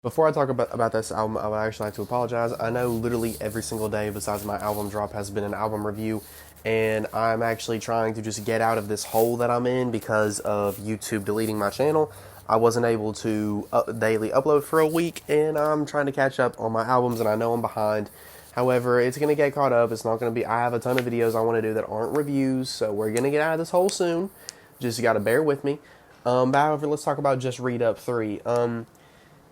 Before I talk about this album, I would actually like to apologize. I know literally every single day besides my album drop has been an album review, and I'm actually trying to just get out of this hole that I'm in because of YouTube deleting my channel. I wasn't able to daily upload for a week, and I'm trying to catch up on my albums, and I know I'm behind. However, it's going to get caught up. It's not going to be, I have a ton of videos I want to do that aren't reviews, so we're going to get out of this hole soon. Just got to bear with me. But however, let's talk about Just Read Up 3.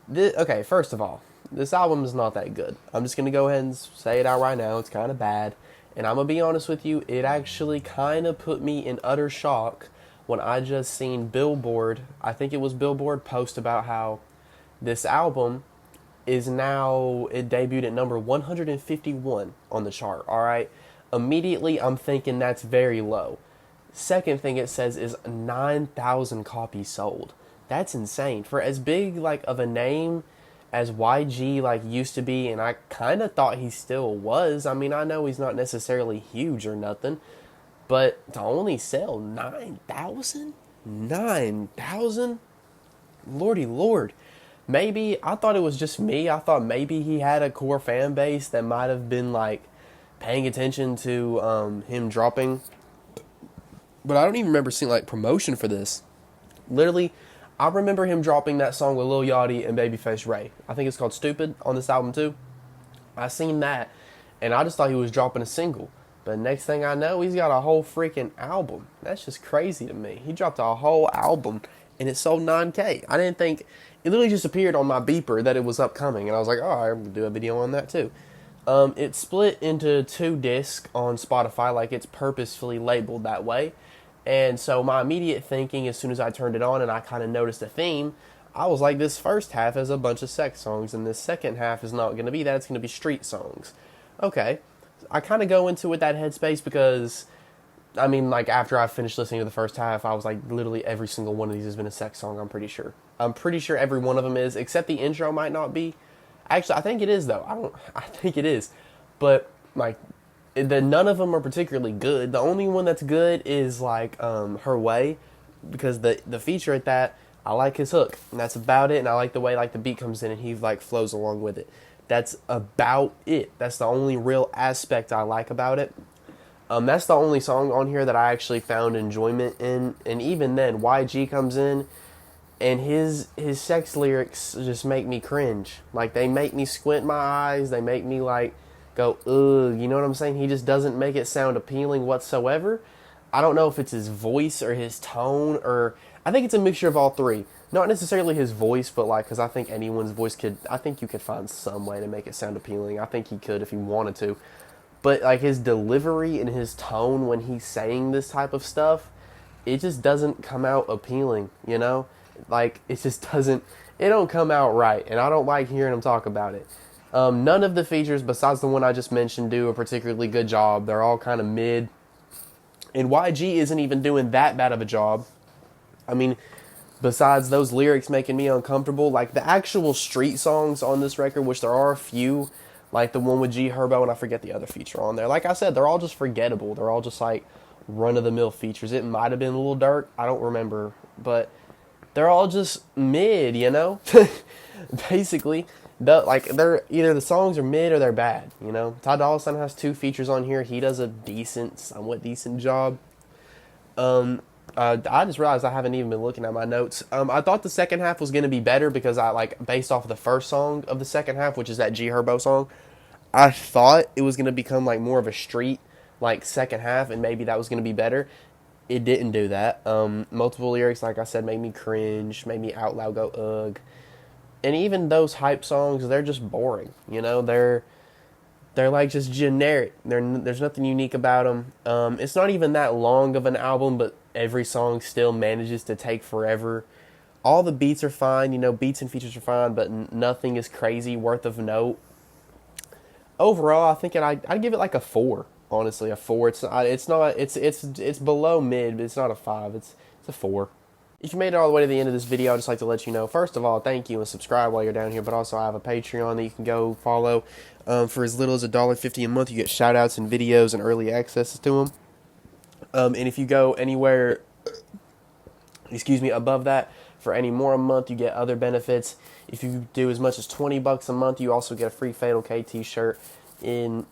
Okay, first of all, this album is not that good. I'm just going to go ahead and say it out right now. It's kind of bad. And I'm going to be honest with you, it actually kind of put me in utter shock when I just seen Billboard, I think it was Billboard, post about how this album is now, it debuted at number 151 on the chart, alright? Immediately, I'm thinking that's very low. Second thing it says is 9,000 copies sold. That's insane. For as big like of a name as YG like used to be, and I kind of thought he still was. I mean, I know he's not necessarily huge or nothing, but to only sell 9,000? 9,000? Lordy Lord. Maybe, I thought it was just me. I thought maybe he had a core fan base that might have been like paying attention to him dropping. But I don't even remember seeing like promotion for this. Literally, I remember him dropping that song with Lil Yachty and Babyface Ray. I think it's called Stupid on this album too. I seen that, and I just thought he was dropping a single. But next thing I know, he's got a whole freaking album. That's just crazy to me. He dropped a whole album, and it sold 9K. I didn't think, it literally just appeared on my beeper that it was upcoming, and I was like, oh, I'll do a video on that too. It split into 2 discs on Spotify, like it's purposefully labeled that way. And so my immediate thinking, as soon as I turned it on and I kind of noticed a theme, I was like, this first half is a bunch of sex songs, and this second half is not going to be that. It's going to be street songs. Okay. I kind of go into it that headspace because, I mean, like, after I finished listening to the first half, I was like, literally every single one of these has been a sex song, I'm pretty sure. I'm pretty sure every one of them is, except the intro might not be. Actually, I think it is, though. I think it is. But, like, none of them are particularly good. The only one that's good is like Her Way, because the feature at that, I like his hook, and that's about it. And I like the way like the beat comes in and he like flows along with it. That's about it. That's the only real aspect I like about it. That's the only song on here that I actually found enjoyment in, and even then, YG comes in, and his sex lyrics just make me cringe. Like, they make me squint my eyes. They make me like go, ugh, you know what I'm saying? He just doesn't make it sound appealing whatsoever. I don't know if it's his voice or his tone, or I think it's a mixture of all three. Not necessarily his voice, but like, because I think anyone's voice could, I think you could find some way to make it sound appealing. I think he could if he wanted to. But like his delivery and his tone when he's saying this type of stuff, it just doesn't come out appealing, you know? Like, it just doesn't, it don't come out right, and I don't like hearing him talk about it. None of the features, besides the one I just mentioned, do a particularly good job. They're all kind of mid. And YG isn't even doing that bad of a job. I mean, besides those lyrics making me uncomfortable, like the actual street songs on this record, which there are a few, like the one with G Herbo, and I forget the other feature on there. Like I said, they're all just forgettable. They're all just like run-of-the-mill features. It might have been Lil Durk. I don't remember. But they're all just mid, you know? Basically. They're either the songs are mid or they're bad, you know. Ty Dolla $ign has 2 features on here. He does a somewhat decent job. I just realized I haven't even been looking at my notes. I thought the second half was gonna be better because I like based off of the first song of the second half, which is that G Herbo song. I thought it was gonna become like more of a street like second half, and maybe that was gonna be better. It didn't do that. Multiple lyrics, like I said, made me cringe, made me out loud go ugh. And even those hype songs, they're just boring. You know, they're like just generic. There's nothing unique about them. It's not even that long of an album, but every song still manages to take forever. All the beats are fine, you know, beats and features are fine, but nothing is crazy worth of note. Overall, I think I'd give it like a 4. Honestly, a 4. It's below mid, but it's not a 5. It's a 4. If you made it all the way to the end of this video, I'd just like to let you know, first of all, thank you and subscribe while you're down here, but also I have a Patreon that you can go follow. For as little as $1.50 a month, you get shout-outs and videos and early access to them. And if you go anywhere, above that, for any more a month, you get other benefits. If you do as much as $20 a month, you also get a free Fatal K t-shirt. I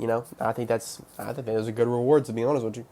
think those are good rewards, to be honest with you.